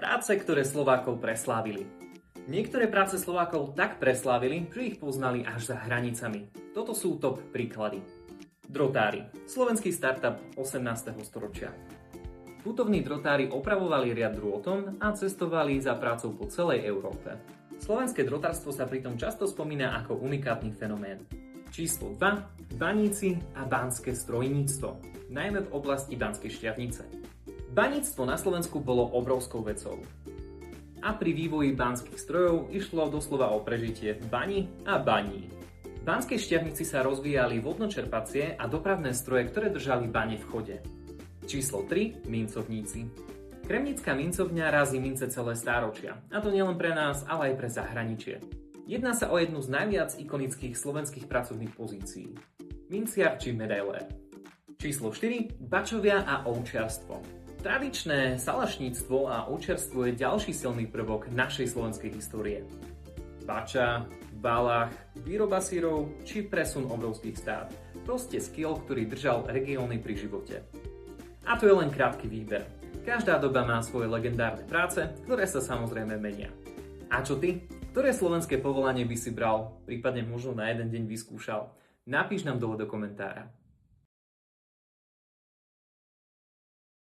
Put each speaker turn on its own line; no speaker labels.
Práce, ktoré Slovákov preslávili. Niektoré práce Slovákov tak preslávili, že ich poznali až za hranicami. Toto sú top príklady. Drotári. Slovenský startup 18. storočia. Putovní drotári opravovali riad drôtom a cestovali za prácou po celej Európe. Slovenské drotárstvo sa pritom často spomína ako unikátny fenomén. Číslo 2. Baníci a banské strojníctvo, najmä v oblasti Banskej Štiavnice. Baníctvo na Slovensku bolo obrovskou vecou. A pri vývoji banských strojov išlo doslova o prežitie bani a baní. V Banskej Štiavnici sa rozvíjali vodnočerpacie a dopravné stroje, ktoré držali bane v chode. Číslo 3. Mincovníci. Kremnická mincovňa razí mince celé stáročia, a to nielen pre nás, ale aj pre zahraničie. Jedná sa o jednu z najviac ikonických slovenských pracovných pozícií. Minciar či medailér. Číslo 4. Bačovia a ovčiarstvo. Tradičné salašníctvo a ovčiarstvo je ďalší silný prvok našej slovenskej histórie. Bača, balách, výroba syrov či presun obrovských stád. Proste skill, ktorý držal regióny pri živote. A to je len krátky výber. Každá doba má svoje legendárne práce, ktoré sa samozrejme menia. A čo ty? Ktoré slovenské povolanie by si bral, prípadne možno na jeden deň vyskúšal? Napíš nám dole do komentára.